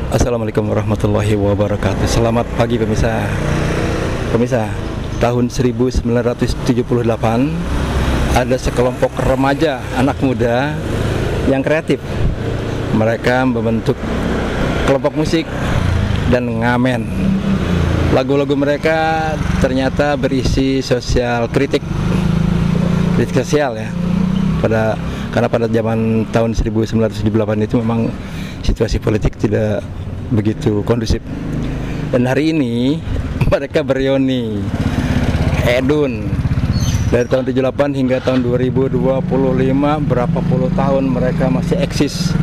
Assalamualaikum warahmatullahi wabarakatuh. Selamat pagi pemirsa. Pemirsa, tahun 1978 ada sekelompok remaja anak muda yang kreatif. Mereka membentuk kelompok musik dan ngamen. Lagu-lagu mereka ternyata berisi sosial kritik sosial ya. Karena pada zaman tahun 1978 itu memang situasi politik tidak begitu kondusif. Dan hari ini mereka bereuni Edun dari tahun 78 hingga tahun 2025, berapa puluh tahun mereka masih eksis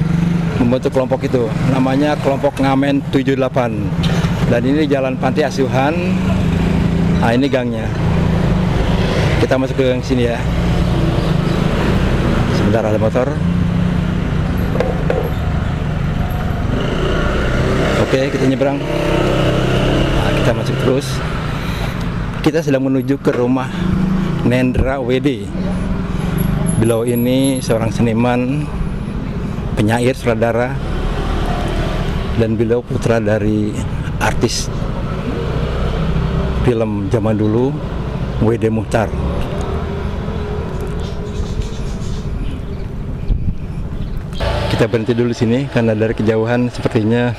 membentuk kelompok itu. Namanya kelompok Ngamen 78. Dan ini Jalan Panti Asuhan. Nah, ini gangnya. Kita masuk ke gang sini ya. Sebentar, ada motor. Oke, kita nyebrang. Nah, kita masuk terus. Kita sedang menuju ke rumah Nendra WD. Beliau ini seorang seniman, penyair, sutradara, dan beliau putra dari artis film zaman dulu, WD Muchtar. Kita berhenti dulu sini karena dari kejauhan sepertinya,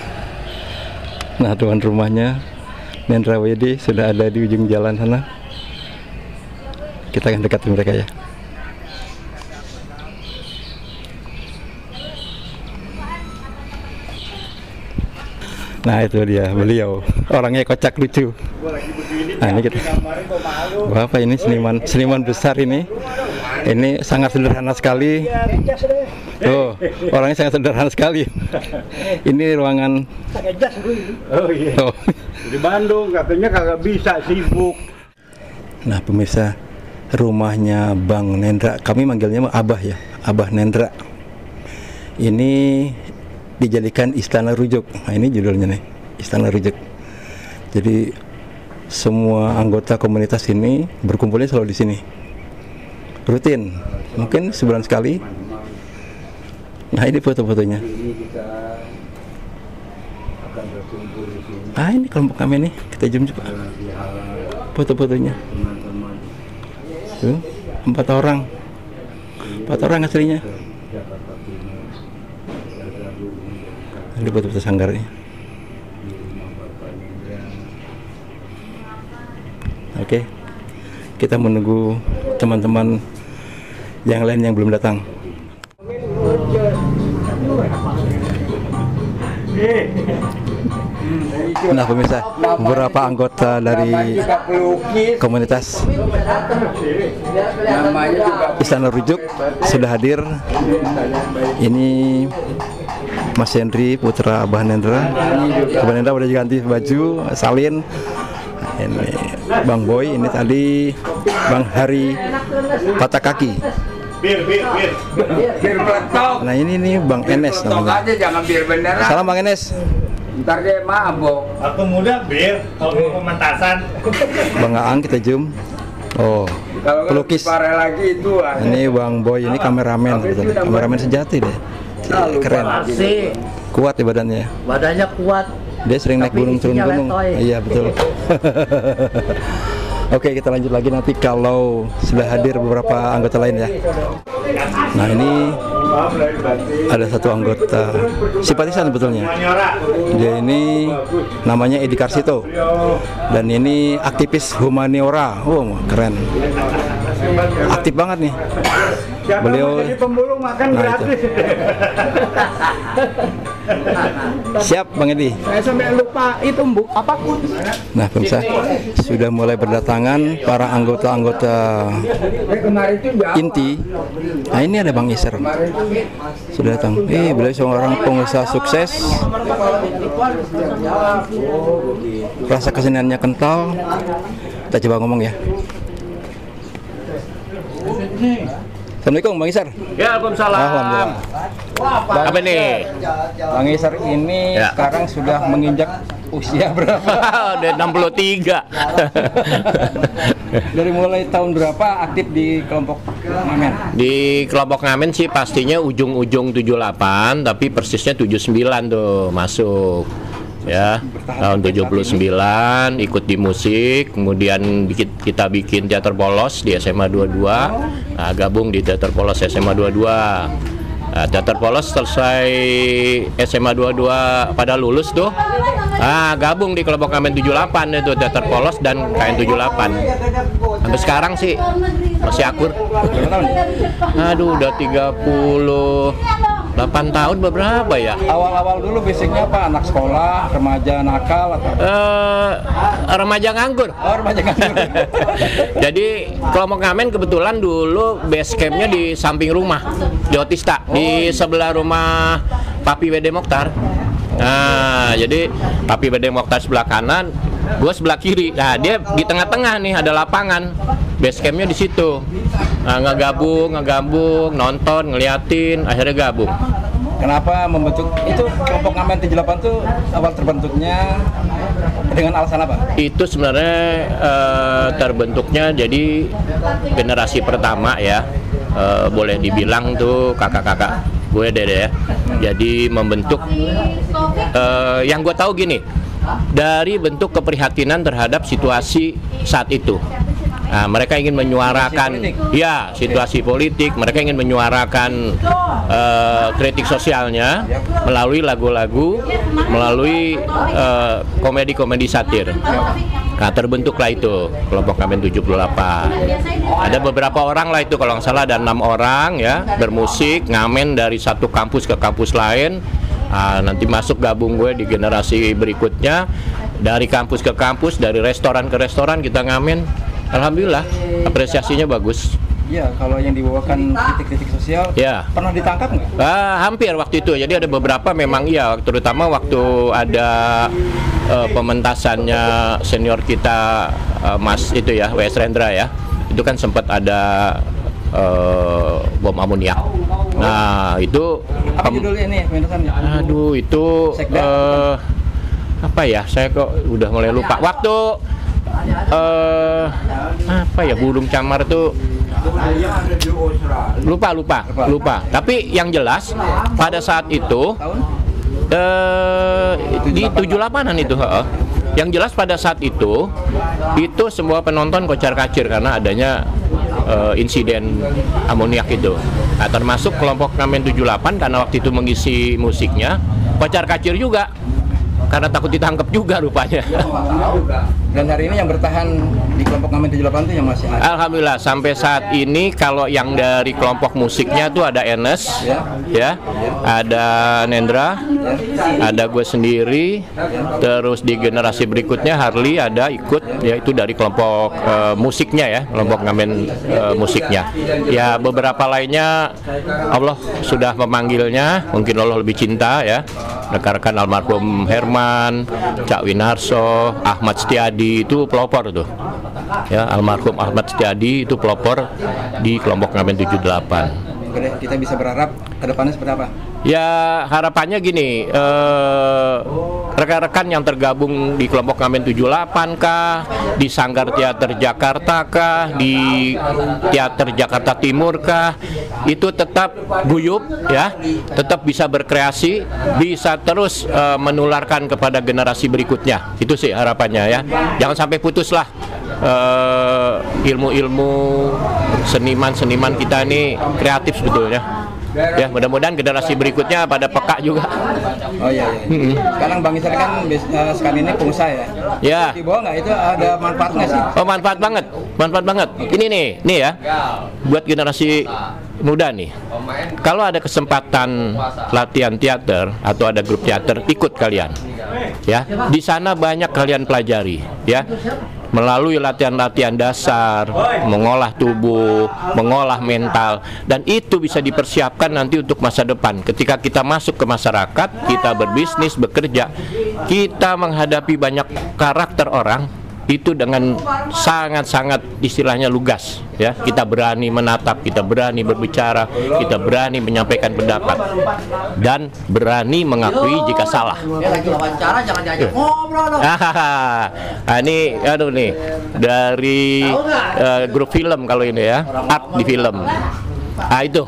nah, tuan rumahnya Nendra WD sudah ada di ujung jalan sana. Kita akan dekati mereka ya. Nah, itu dia beliau, orangnya kocak lucu. Nah, ini kita, Bapak ini seniman besar ini. Ini sangat sederhana sekali. Oh, orangnya sangat sederhana sekali. Ini ruangan. Oh iya. Oh. Di Bandung katanya kagak bisa, sibuk. Nah, pemirsa, rumahnya Bang Nendra, kami manggilnya Abah ya, Abah Nendra. Ini dijadikan Istana Rujuk. Nah, ini judulnya nih, Istana Rujuk. Jadi semua anggota komunitas ini berkumpulnya selalu di sini, rutin, mungkin sebulan sekali. Nah, ini foto-fotonya. Ah, ini kelompok kami nih, kita zoom coba foto-fotonya. Tuh, 4 orang aslinya. Ini foto-foto sanggarnya. Oke, kita menunggu teman-teman yang lain yang belum datang. Nah, pemirsa, beberapa anggota dari komunitas Istana Rujuk sudah hadir. Ini Mas Hendri, putra Abah Nendra. Abah Nendra udah ganti baju, salin. Ini Bang Boy, ini tadi Bang Hari patah kaki. Nah, ini nih Bang Enes namanya. Jangan bir beneran. Salam Bang Enes. Ntar dia mabok. Aku muda bir, kalau mau pementasan. Bang Aang kita zoom. Oh, Kalau pelukis. parah lagi itu. Ini Bang Boy, ini kameramen, kameramen sejati deh. Keren. Kuat ya badannya. Badannya kuat. Dia sering naik gunung, turun gunung. Iya, betul. Oke, kita lanjut lagi nanti kalau sudah hadir beberapa anggota lain ya. Nah, ini ada satu anggota simpatisan sebetulnya. Dia ini namanya Edi Karsito. Dan ini aktivis humaniora. Oh, keren. Aktif banget nih. Beliau jadi pembulung makan gratis. Siap Bang Edi. Saya sampai lupa itu apapun. Nah, pemirsa, sudah mulai berdatangan para anggota-anggota inti. Nah, ini ada Bang Iser sudah datang. Beliau seorang pengusaha sukses. Rasa keseniannya kental. Kita coba ngomong ya. Assalamualaikum Bang Isar. Ya, Waalaikumsalam. Alhamdulillah. Apa nih? Bang Isar ini Ya. sekarang sudah menginjak Usia berapa? Udah 63. Dari mulai tahun berapa aktif di kelompok ngamen? Di kelompok ngamen sih pastinya ujung-ujung 78, tapi persisnya 79 tuh masuk. Ya, tahun 79 ikut di musik, kemudian kita bikin teater polos di SMA 22. Nah, gabung di teater polos SMA 22. Nah, teater polos selesai SMA 22 pada lulus tuh. Nah, gabung di kelompok ngamen 78 itu teater polos dan KN 78. Sampai sekarang sih masih akur. Aduh, udah 38 tahun beberapa ya? Awal-awal dulu basicnya apa? Anak sekolah, remaja nakal atau? Remaja nganggur. Oh, remaja nganggur. Jadi kelompok ngamen kebetulan dulu base campnya di samping rumah di Otista, di sebelah rumah Papi Wede Mokhtar. Nah, jadi Papi Wede Mokhtar sebelah kanan, gue sebelah kiri. Nah, dia di tengah-tengah nih ada lapangan. Base campnya di situ. Nah, ngegabung, nonton, ngeliatin, akhirnya gabung. Kenapa membentuk itu kelompok ngamen 78 tuh awal terbentuknya dengan alasan apa? Itu sebenarnya terbentuknya jadi generasi pertama ya, boleh dibilang tuh kakak-kakak gue deh ya. Jadi membentuk yang gue tahu gini, dari bentuk keprihatinan terhadap situasi saat itu. Nah, mereka ingin menyuarakan situasi politik, mereka ingin menyuarakan kritik sosialnya melalui lagu-lagu, melalui komedi-komedi satir. Nah, terbentuklah itu kelompok ngamen 78. Ada beberapa orang lah itu, kalau nggak salah ada 6 orang ya, bermusik ngamen dari satu kampus ke kampus lain. Nanti masuk gabung gue di generasi berikutnya, dari kampus ke kampus, dari restoran ke restoran kita ngamen. Alhamdulillah, apresiasinya bagus. Iya, kalau yang dibawakan kritik-kritik sosial, pernah ditangkap nggak? Hampir waktu itu. Jadi ada beberapa memang terutama waktu ada pementasannya senior kita, Mas itu ya, W.S. Rendra ya. Itu kan sempat ada bom amoniak. Nah, itu apa judulnya ini pementasannya? Aduh, itu apa ya? Saya kok udah mulai lupa. Waktu apa ya, burung camar tuh lupa. Tapi yang jelas pada saat itu di 78-an itu, yang jelas pada saat itu semua penonton kocar-kacir karena adanya insiden amoniak itu. Nah, termasuk kelompok ngamen 78 karena waktu itu mengisi musiknya kocar-kacir juga. Karena takut ditangkap juga rupanya. Dan hari ini yang bertahan di kelompok ngamen 78 itu yang masih ada? Alhamdulillah, sampai saat ini kalau yang dari kelompok musiknya tuh ada Enes, ada Nendra, ada gue sendiri, terus di generasi berikutnya Harley ada ikut, yaitu dari kelompok musiknya ya, kelompok ngamen musiknya. Ya, beberapa lainnya Allah sudah memanggilnya, mungkin Allah lebih cinta ya. Rekan-rekan almarhum Herman, Cak Winarso, Ahmad Setiadi itu pelopor tuh. Ya, almarhum Ahmad Setiadi itu pelopor di kelompok ngamen 78. Oke, kita bisa berharap ke depannya seperti apa? Ya, harapannya gini, rekan-rekan yang tergabung di kelompok ngamen 78 kah, di Sanggar Teater Jakarta kah, di Teater Jakarta Timur kah, itu tetap guyup ya, tetap bisa berkreasi, bisa terus menularkan kepada generasi berikutnya. Itu sih harapannya ya. Jangan sampai putuslah ilmu-ilmu seniman-seniman kita ini kreatif sebetulnya. Ya, mudah-mudahan generasi berikutnya pada peka juga. Oh iya. Sekarang Bang Isar kan sekarang ini pengusaha ya. Ya. Di bawah nggak itu ada manfaatnya sih? Oh, manfaat banget. Ini nih ya, buat generasi muda nih. Kalau ada kesempatan latihan teater atau ada grup teater, ikut kalian. Ya, di sana banyak kalian pelajari. Ya. Melalui latihan-latihan dasar, mengolah tubuh, mengolah mental, dan itu bisa dipersiapkan nanti untuk masa depan. Ketika kita masuk ke masyarakat, kita berbisnis, bekerja, kita menghadapi banyak karakter orang, itu dengan sangat-sangat istilahnya lugas ya. Kita berani menatap, kita berani berbicara, kita berani menyampaikan pendapat dan berani mengakui jika salah. Lagi wawancara jangan diajak ngobrol dong. Nah, ini aduh nih dari grup film kalau ini ya, art di film. Nah itu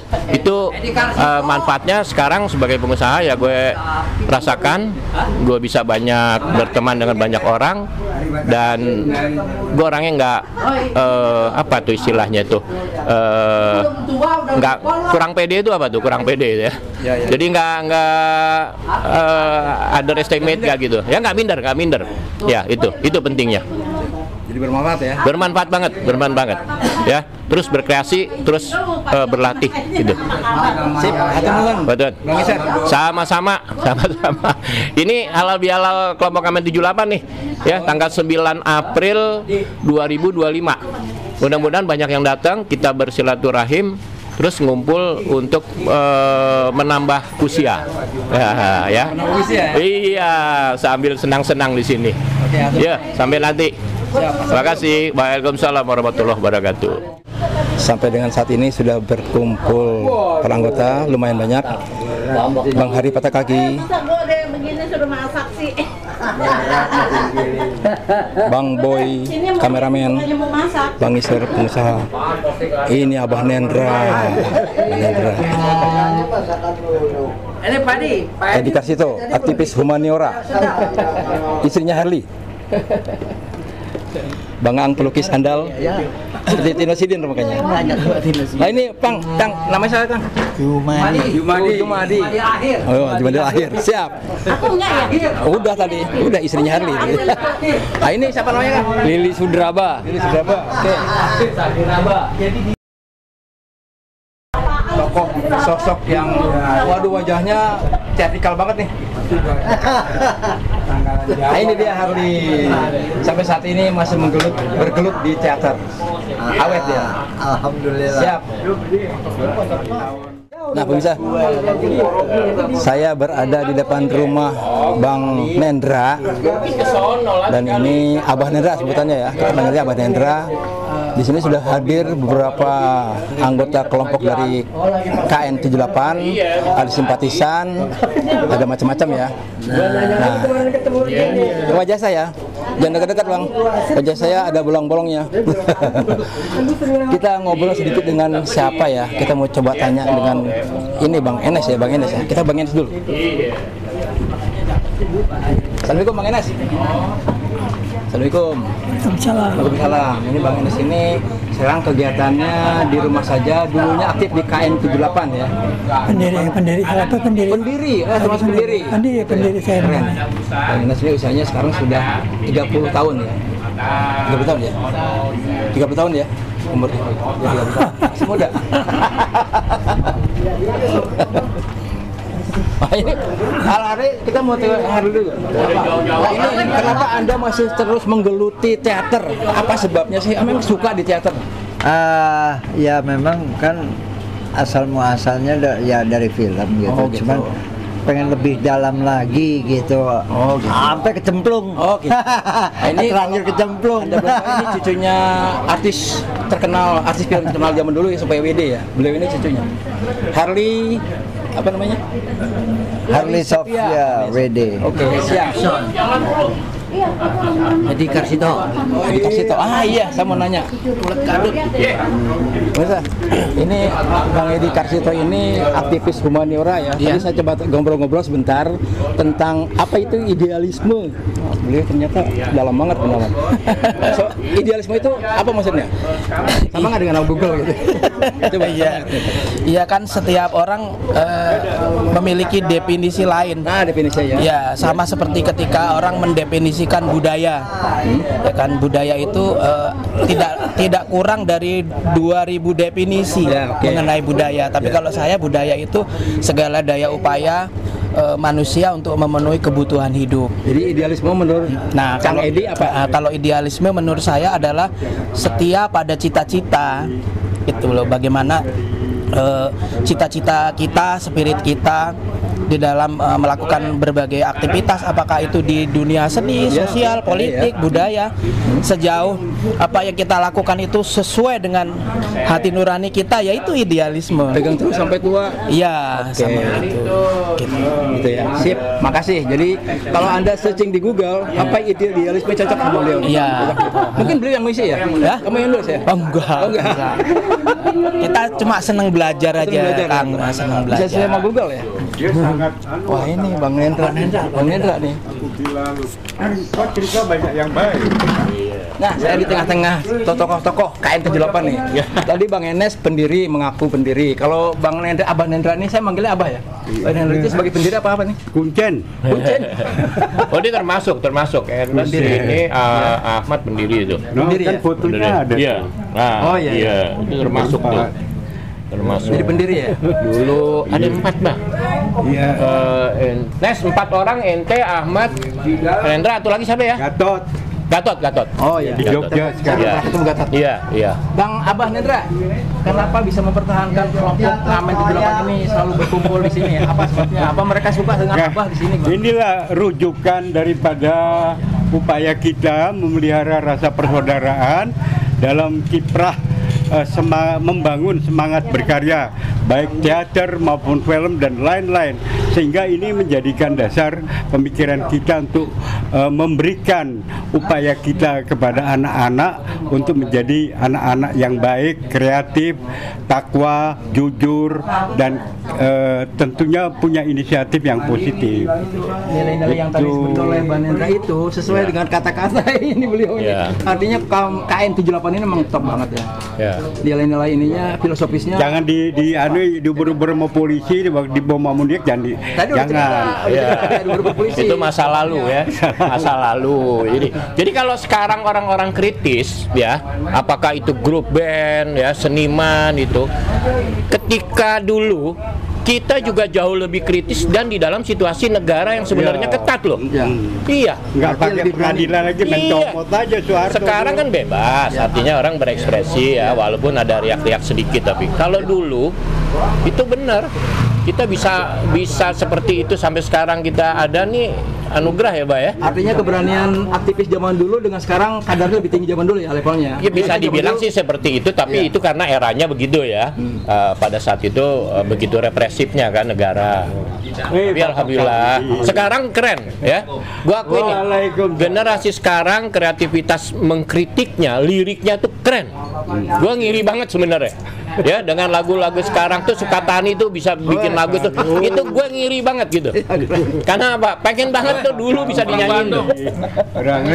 manfaatnya sekarang sebagai pengusaha ya gue rasakan, gue bisa banyak berteman dengan banyak orang dan gue orangnya nggak apa tuh istilahnya tuh nggak kurang pede itu apa tuh kurang pede ya. Jadi nggak underestimate nggak gitu ya, nggak minder ya, itu pentingnya. Jadi bermanfaat ya. Bermanfaat banget ya. Terus berkreasi, terus berlatih gitu. Sip, hatur Betul. Bang Iser. Sama-sama. Ini halal bihalal kelompok Kamen 78 nih ya, tanggal 9 April 2025. Mudah-mudahan banyak yang datang, kita bersilaturahim terus ngumpul untuk menambah usia. Ya. Iya, sambil senang-senang di sini. Ya, sampai nanti. Terima kasih. Waalaikumsalam warahmatullahi wabarakatuh. Sampai dengan saat ini sudah berkumpul para anggota lumayan banyak. Bang Hari patah kaki, Masa gue ada yang begini suruh masak sih? Bang Boy kameramen, Bukannya mau masak. Bang Iser pengusaha. Ini Abah Nendra. Ini Padi. Edi Karsito, aktivis humaniora. Istrinya Harley. Bang Ang pelukis handal. Seperti Tino Sidin makanya. Nah ini Kang, namanya saya Kang. Jumadi. Akhir. Oh, Jumadi akhir. Siap. Aku enggak ya? Udah tadi, udah istrinya Harley. Nah ini siapa namanya Kang? Lili Sudraba. Oke. Tokoh sosok yang waduh wajahnya teatrikal banget nih. Nah ini dia Harley. Sampai saat ini masih bergelut di teater. Awet ya. Alhamdulillah. Siap. Nah pemirsa, saya berada di depan rumah Bang Nendra dan ini Abah Nendra sebutannya ya, panggilnya Abah Nendra. Di sini sudah hadir beberapa anggota kelompok dari KN78, ada simpatisan, ada macam-macam ya. Nah, wajah saya, jangan dekat-dekat Bang, wajah saya ada bolong-bolongnya. Kita ngobrol sedikit dengan siapa ya, kita mau coba tanya dengan ini Bang Enes ya, kita Bang Enes dulu. Assalamualaikum Bang Enes. Assalamualaikum. Waalaikumsalam. Ini Bang Enes ini sekarang kegiatannya di rumah saja, dulunya aktif di KN78 ya. Pendiri, termasuk pendiri. Pendiri saya. Keren. Bang Enes ini usianya sekarang sudah 30 tahun ya. 30 tahun ya? 30 tahun ya? Umur ya, 30 tahun. Masih muda. Nah, ini hari kita mau hari dulu. Nah, ini kenapa Anda masih terus menggeluti teater? Apa sebabnya sih? Memang suka di teater? Ya memang kan asal muasalnya ya dari film gitu. Oh, gitu. Cuman pengen lebih dalam lagi gitu. Oh, gitu. Sampai kecemplung. Oh, gitu. Nah, ini terlanjur kecemplung. Anda berdua ini cucunya artis film terkenal zaman dulu ya, supaya WD ya. Beliau ini cucunya. Harley apa namanya? Harley Sofia WD. Oke, siap. Edi Karsito. Edi Karsito. Ah iya, saya mau nanya. Kulit kadut. Bisa. Ini Bang Edi Karsito ini aktivis humaniora ya. Tadi saya coba ngobrol-ngobrol sebentar tentang apa itu idealisme. Beliau ternyata dalam banget kenalan. So, idealisme itu apa maksudnya? Sama nggak dengan Google gitu? Coba. Iya kan setiap orang memiliki definisi lain. Nah, definisi ya. Ya, sama seperti ketika orang mendefinisikan budaya. Ya kan budaya itu tidak kurang dari 2000 definisi mengenai budaya. Tapi kalau saya budaya itu segala daya upaya manusia untuk memenuhi kebutuhan hidup. Jadi idealisme menurut Kang Edi apa? Kalau idealisme menurut saya adalah setia pada cita-cita. Itu loh, bagaimana cita-cita kita, spirit kita di dalam melakukan berbagai aktivitas, apakah itu di dunia seni, sosial, politik, budaya, sejauh apa yang kita lakukan itu sesuai dengan hati nurani kita, yaitu idealisme. Pegang terus sampai tua. Iya, sama itu. Gitu ya. Sip, makasih. Jadi kalau Anda searching di Google, apa idealisme cocok sama beliau? Iya. Mungkin beliau yang ngisi ya? Ya? Kamu yang nulis ya? Oh, enggak. Kita cuma seneng belajar aja, Kang. Seneng Bisa belajar. sama Google ya? Dia sangat Wah ini Bang Hendra nih. bilang, kok cerita banyak yang baik. Nah, saya di tengah-tengah tokoh-tokoh KN78 nih. Tadi Bang Enes pendiri, mengaku pendiri. Kalau Bang Hendra, Abang Hendra ini saya manggilnya Abah ya. Bang Hendra itu sebagai pendiri apa nih? Kuncen. Kuncen. Oh, dia termasuk. Ernest ini Ahmad pendiri itu. Pendiri Kan ya? fotonya ada. Iya. Nah, Oh, iya. itu termasuk tuh. Termasuk. Jadi pendiri ya? Dulu ada 4 Bang. Iya. Nes 4 orang, ente, Ahmad, Hendra, satu lagi siapa ya? Gatot. Oh iya. Di Jogja sekarang. Iya. Ketemu Gatot. Iya. Bang Abah Hendra, kenapa bisa mempertahankan kelompok Ngamen 78 ini selalu berkumpul di sini? Apa sebabnya? Apa mereka suka dengan Nah, Abah di sini, Bang? inilah rujukan daripada upaya kita memelihara rasa persaudaraan dalam kiprah membangun semangat berkarya, baik teater maupun film dan lain-lain, sehingga ini menjadikan dasar pemikiran kita untuk memberikan upaya kita kepada anak-anak untuk menjadi anak-anak yang baik, kreatif, takwa, jujur, dan tentunya punya inisiatif yang positif. Nilai-nilai yang tadi disebut oleh Bang Hendra itu sesuai dengan kata-kata ini beliau ini. Iya. Artinya KN78 ini memang top banget ya. Ya. Nilai-nilai ininya, filosofisnya. Jangan diubur-ubur sama polisi, dibom sama dia, Tadi udah jangan. polisi. Itu masa lalu ya, masa lalu. Jadi kalau sekarang orang-orang kritis ya, apakah itu grup band ya, seniman itu, ketika dulu kita juga jauh lebih kritis dan di dalam situasi negara yang sebenarnya ketat loh. Iya. Nggak pakai pengadilan lagi, mencopot aja Soeharto. Sekarang kan bebas, artinya orang berekspresi ya, walaupun ada riak-riak sedikit, tapi kalau dulu itu benar. Kita bisa seperti itu sampai sekarang kita ada nih, anugerah ya, Pak ya. Artinya keberanian aktivis zaman dulu dengan sekarang kadarnya lebih tinggi zaman dulu ya levelnya. Ya bisa dibilang sih seperti itu, tapi itu karena eranya begitu ya. Pada saat itu begitu represifnya kan negara. Tapi alhamdulillah sekarang keren ya. Gua akui nih, generasi sekarang kreativitas mengkritiknya, liriknya tuh keren. Gua ngiri banget sebenarnya. Ya, dengan lagu-lagu sekarang tuh Sukatani tuh bisa bikin lagu tuh, itu gue ngiri banget gitu. Karena apa? Pengen banget tuh dulu bisa dinyanyiin tuh. Orang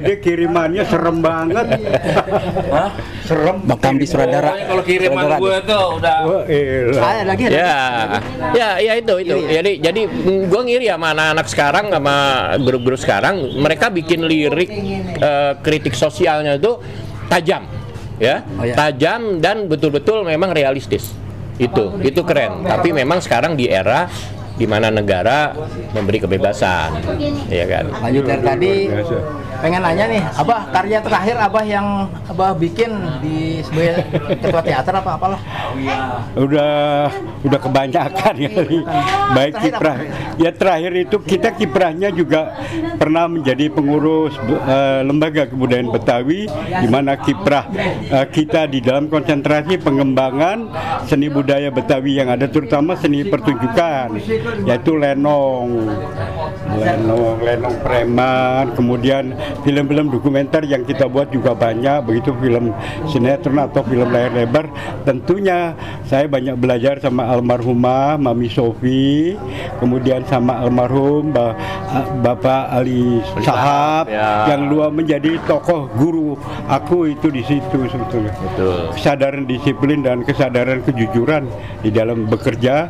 dia kirimannya serem banget. Serem. Bakam di Suradara. Kalau kiriman gue tuh udah Saya lagi ada. Ya itu. Jadi gue ngiri sama anak-anak sekarang, sama grup-grup sekarang, mereka bikin lirik kritik sosialnya itu tajam. Ya, tajam dan betul-betul memang realistis. Itu keren. Tapi memang sekarang di era di mana negara memberi kebebasan, ya kan. Lanjut dari tadi, pengen nanya nih, Abah, karya terakhir Abah yang Abah bikin di sebagai ketua teater apa apalah? Udah kebanyakan kali. Baik kiprah. Ya terakhir itu kita kiprahnya juga pernah menjadi pengurus lembaga kebudayaan Betawi, di mana kiprah kita di dalam konsentrasi pengembangan seni budaya Betawi yang ada, terutama seni pertunjukan, yaitu lenong preman, kemudian film-film dokumenter yang kita buat juga banyak, begitu film sinetron atau film layar lebar. Tentunya saya banyak belajar sama almarhumah Mami Sofi, kemudian sama almarhum Bapak Ali Sahab, yang luar menjadi tokoh guru aku itu di situ sebetulnya. Betul. Kesadaran disiplin dan kesadaran kejujuran di dalam bekerja,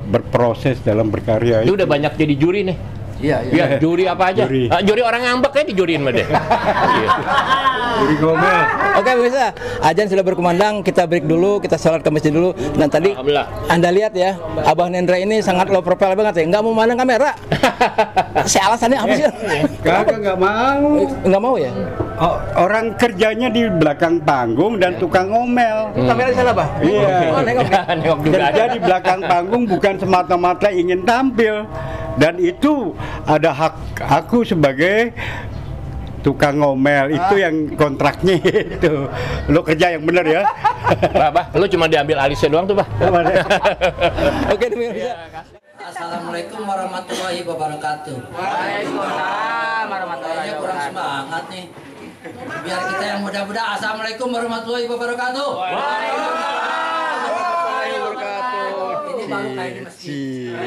berproses dalam berkarya. Lu udah banyak jadi juri nih. Iya, juri apa aja? Juri orang ngambek ya dijuriin sama dia. Juri Gomel. Oke, pemirsa, azan sudah berkumandang, kita break dulu, kita sholat ke masjid dulu. Dan tadi Anda lihat ya, Abah Hendra ini sangat low profile banget ya, nggak mau mandang kamera. Si alasannya apa sih? Kagak nggak mau. Nggak mau ya? orang kerjanya di belakang panggung dan tukang ngomel. Kamera salah, Pak? Iya. Oh, nengok. Nengok juga. Kerja di belakang panggung bukan semata-mata ingin tampil, dan itu ada hak aku sebagai tukang ngomel. Itu yang kontraknya itu. Lo kerja yang benar ya. Bah, lu cuma diambil alisnya doang tuh, Bah. Oke, pemirsa. Assalamualaikum warahmatullahi wabarakatuh. Waalaikumsalam warahmatullahi Kayaknya kurang semangat nih. Biar kita yang muda-muda. Assalamualaikum warahmatullahi wabarakatuh. Waalaikumsalam warahmatullahi wabarakatuh. Ini baru kayak di masjid.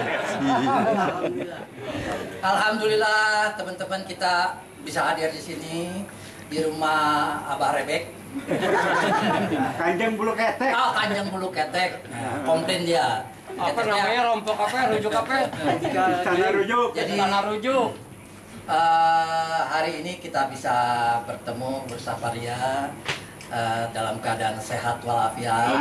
Alhamdulillah teman-teman kita bisa hadir di sini di rumah Abah Rebek. Kanjeng bulu ketek. Ah, Kanjeng Bulu Ketek. Komplain dia. Apa namanya, rompok apa, rujuk apa? Istana rujuk. Jadi Tanah rujuk. hari ini kita bisa bertemu bersafaria dalam keadaan sehat walafiat.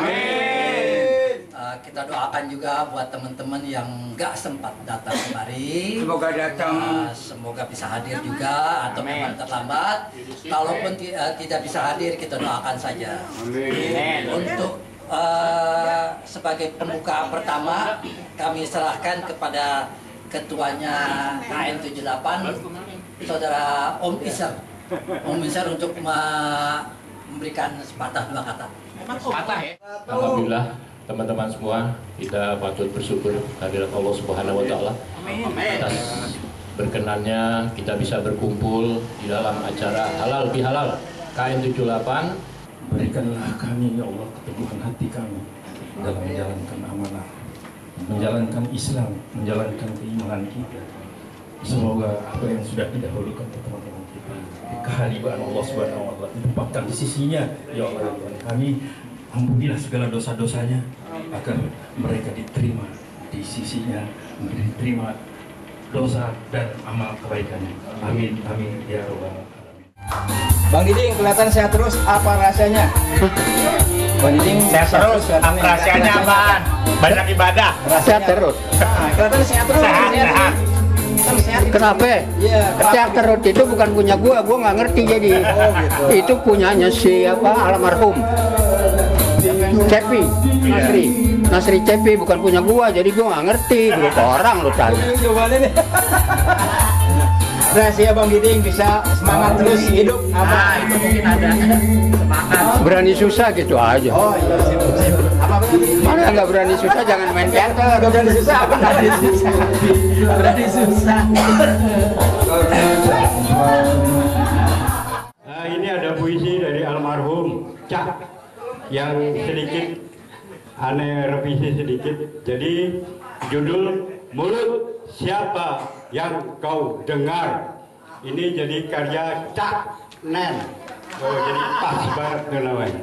Kita doakan juga buat teman-teman yang nggak sempat datang kemari. Semoga datang. Semoga bisa hadir juga atau memang terlambat. Kalaupun tidak bisa hadir, kita doakan saja. Untuk sebagai pembuka pertama, kami serahkan kepada ketuanya KN78, Saudara Om Isar. Om Isar untuk memberikan sepatah dua kata. Patah ya. Alhamdulillah, teman-teman semua, kita patut bersyukur kehadirat Allah Subhanahu wa taala atas berkenannya kita bisa berkumpul di dalam acara halal bihalal KN78. Berikanlah kami ya Allah keteguhan hati kami dalam menjalankan amanah, menjalankan Islam, menjalankan keimanan kita. Semoga apa yang sudah didahulukan teman-teman kita, kehadiran Allah Subhanahu wa taala ditempatkan di sisinya ya Allah. Tuhan kami, ampunilah segala dosa-dosanya agar mereka diterima di sisinya, diterima dosa dan amal kebaikannya. Amin amin ya rabbal alamin. Bang Diding kelihatan sehat terus, apa rasanya? Bang Diding sehat terus, Rahasianya apaan? Banyak ibadah. sehat terus. Nah, kelihatan sehat terus. Sehat. Sehat. Kenapa? Iya. Sehat terus itu bukan punya gua nggak ngerti jadi. Itu punyanya siapa? Almarhum Cepi, Nasri Cepi, bukan punya gua, jadi gua nggak ngerti. Grup orang lu tanya. Coba deh. Rahasia Bang Diding bisa semangat terus hidup apa? Itu mungkin ada semangat. Berani susah gitu aja. Oh iya, sip. Apa betul? Mana nggak berani susah jangan main teater. Berani susah apa? Berani susah. Berani susah. Nah, ini ada puisi dari almarhum Cak yang sedikit aneh, revisi sedikit. Jadi judul Mulut Siapa Yang Kau Dengar. Ini jadi karya Cak Nen. Oh, jadi pas banget tuh namanya.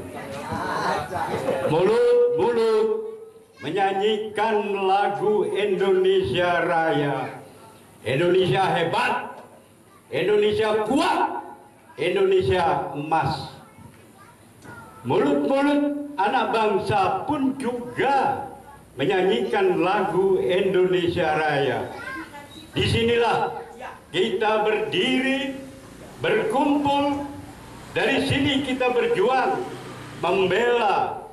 Mulut-mulut menyanyikan lagu Indonesia Raya. Indonesia hebat, Indonesia kuat, Indonesia emas. Mulut-mulut anak bangsa pun juga menyanyikan lagu Indonesia Raya. Disinilah kita berdiri, berkumpul, dari sini kita berjuang, membela,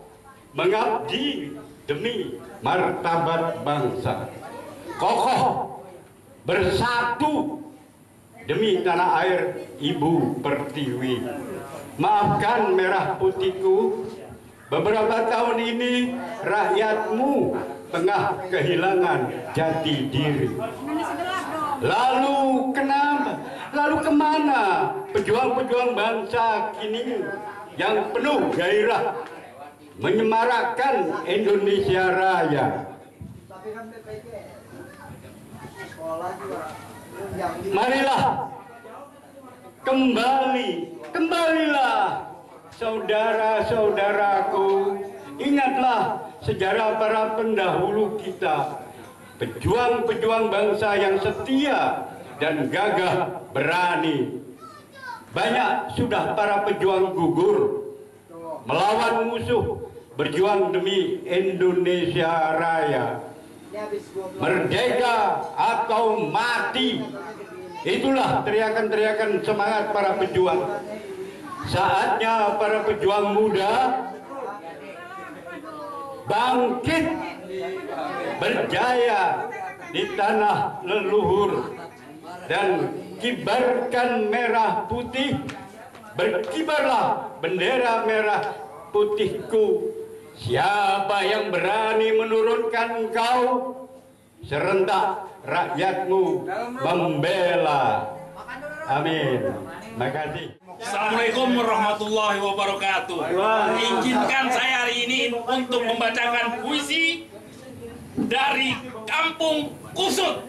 mengabdi demi martabat bangsa. Kokoh, bersatu demi tanah air Ibu Pertiwi. Maafkan merah putihku, beberapa tahun ini rakyatmu tengah kehilangan jati diri. Lalu kenapa? Lalu kemana pejuang-pejuang bangsa kini yang penuh gairah menyemarakkan Indonesia Raya? Marilah kembalilah saudara-saudaraku, ingatlah sejarah para pendahulu kita, pejuang-pejuang bangsa yang setia dan gagah berani. Banyak sudah para pejuang gugur, melawan musuh, berjuang demi Indonesia Raya. Merdeka atau mati, itulah teriakan-teriakan semangat para pejuang. Saatnya para pejuang muda bangkit berjaya di tanah leluhur dan kibarkan merah putih. Berkibarlah bendera merah putihku. Siapa yang berani menurunkan engkau, serentak rakyatmu membela. Amin. Terima kasih. Assalamualaikum warahmatullahi wabarakatuh. Izinkan saya hari ini untuk membacakan puisi dari Kampung Kusut.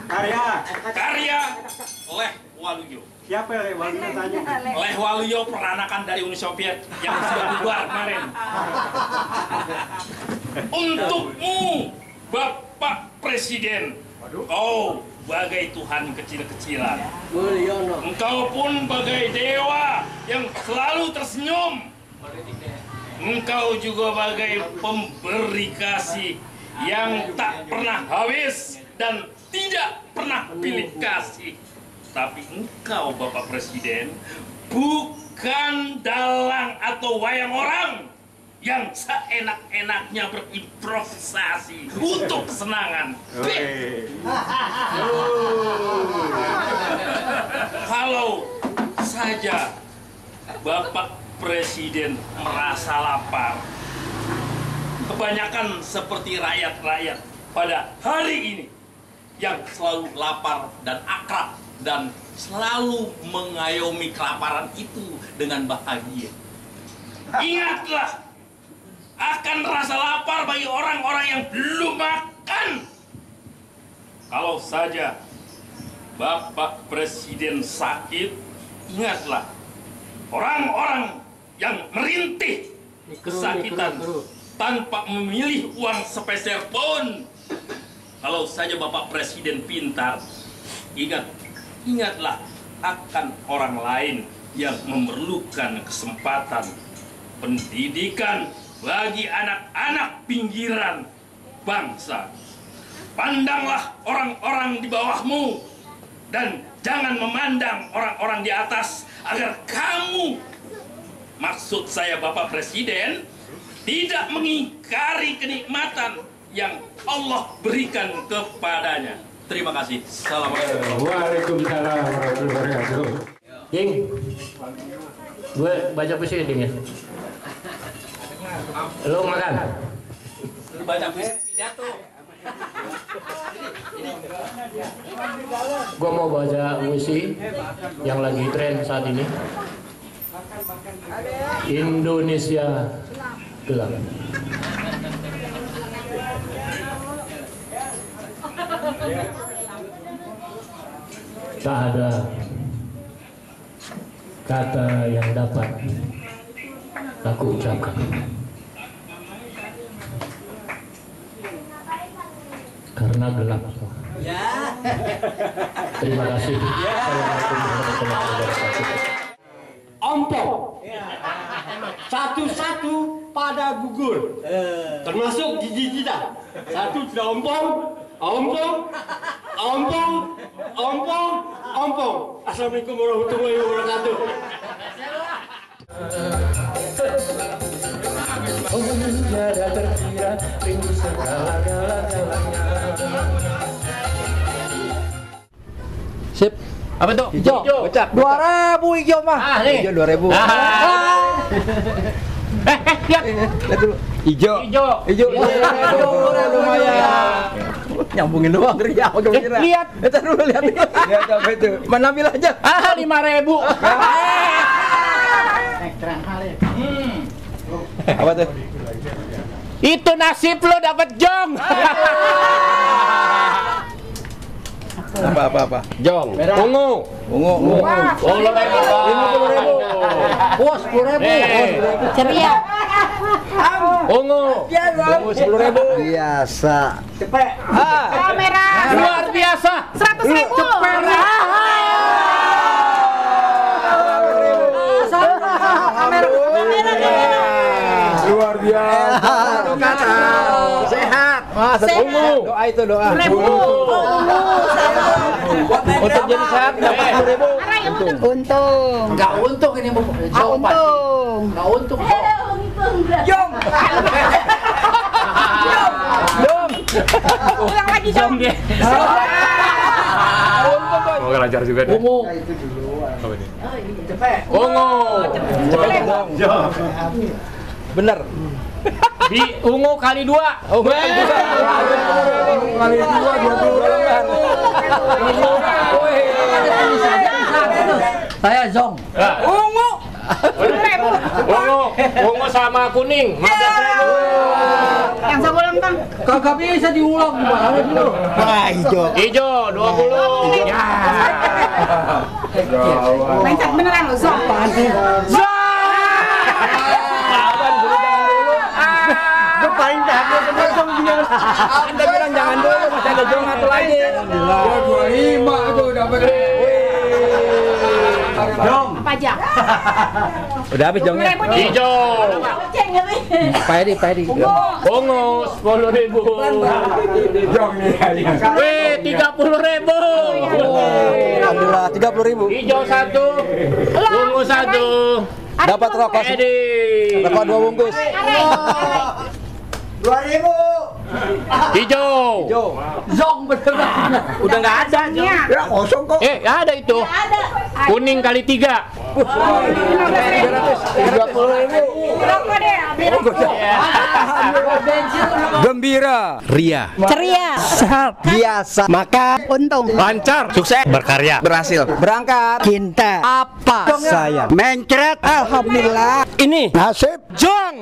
Karya Leh Waluyo. Siapa Leh Waluyo tanya? Leh Waluyo peranakan dari Uni Soviet yang sudah bubar kemarin. Untukmu, Bapak Presiden. Oh, bagai Tuhan kecil-kecilan. Engkau pun bagai dewa yang selalu tersenyum. Engkau juga bagai pemberi kasih yang tak pernah habis dan tidak pernah pilih kasih. Tapi engkau, Bapak Presiden, bukan dalang atau wayang orang yang seenak-enaknya berimprovisasi untuk kesenangan. Kalau saja Bapak Presiden merasa lapar, kebanyakan seperti rakyat-rakyat pada hari ini yang selalu lapar dan akrab dan selalu mengayomi kelaparan itu dengan bahagia. Ingatlah akan rasa lapar bagi orang-orang yang belum makan. Kalau saja Bapak Presiden sakit, ingatlah orang-orang yang merintih kesakitan tanpa memilih uang sepeser pun. Kalau saja Bapak Presiden pintar, ingatlah akan orang lain yang memerlukan kesempatan pendidikan bagi anak-anak pinggiran bangsa. Pandanglah orang-orang di bawahmu dan jangan memandang orang-orang di atas, agar kamu, maksud saya Bapak Presiden, tidak mengingkari kenikmatan yang Allah berikan kepadanya. Terima kasih. Assalamualaikum. Waalaikumsalam warahmatullahi wabarakatuh. Ding, gue baca puisi Ding ya. Lo makan. Lu baca pidato. Gue mau baca puisi yang lagi tren saat ini. Indonesia gelap. Tak ada kata yang dapat aku ucapkan karena gelap. Terima kasih. Assalamualaikum warahmatullahi wabarakatuh. Ompong satu-satu pada gugur, termasuk gigi kita. Satu sudah ompong, ompong, ompong, ompong, ompong. Assalamualaikum warahmatullahi wabarakatuh. Menjadi terkira rindu segala-galanya. Sip. Apa tuh? Hijau. Bocak. 2.000 hijau mah. Nih. Hijau 2.000. Lihat. Lihat dulu. Hijau. Hijau. 2.000 lumayan. Nyambungin doang Ria. Lihat. Lihat dulu, lihat. Lihat apa itu? Mana ambil aja. 5.000. Apa tuh? Itu nasib lo dapat jong. Apa? Jong. Ungu. 50.000. Bos 10.000. Ceria. Ungu. 10.000. Biasa. Cepet. Kamera. Luar biasa. 100.000. Luar biasa. Sehat. Ungu. Doa itu doa. Ungu. Untuk jadi sehat dapat 10.000. Untung. Enggak untung ini, Bu. Zong pasti. Untung. Enggak untung. Jom. Jom. Ulang lagi Jom. Semoga lancar juga deh. Ungu. Apa ini? Ungu. Bener. Di ungu kali 2. Oh, kali 2 20 Saya Zong. Ungu. Ungu sama kuning. 15.000. Yang sebelum Bang. Kagak bisa diulang gimana sih lu? Hijau 20. Ya. Mencet beneran lo Zong. Gue paling takut sama Zong dia. Anda bilang jangan dulu, masih ada Zong satu lagi. 25 tuh dapat. Zong. Apa aja? Udah habis Zongnya. Hijau. Padi. Ungu 10.000. Jong nih aja. Weh 30.000. Alhamdulillah 30.000. Hijau 1. Ungu 1. Dapat rokok. Edi. Rokok 2 bungkus. 2.000. Hijau. Zong beneran. Udah nggak ada. Ya kosong kok. Ada itu. Kuning kali 3. 30.000. Rokok deh. Gembira, ria, Ceria. Sehat. Biasa. Makan. Untung. Lancar. Sukses. Berkarya. berhasil, berangkat, Cinta. apa, Sayang. Mencret. Alhamdulillah. ini, Nasib. Jong.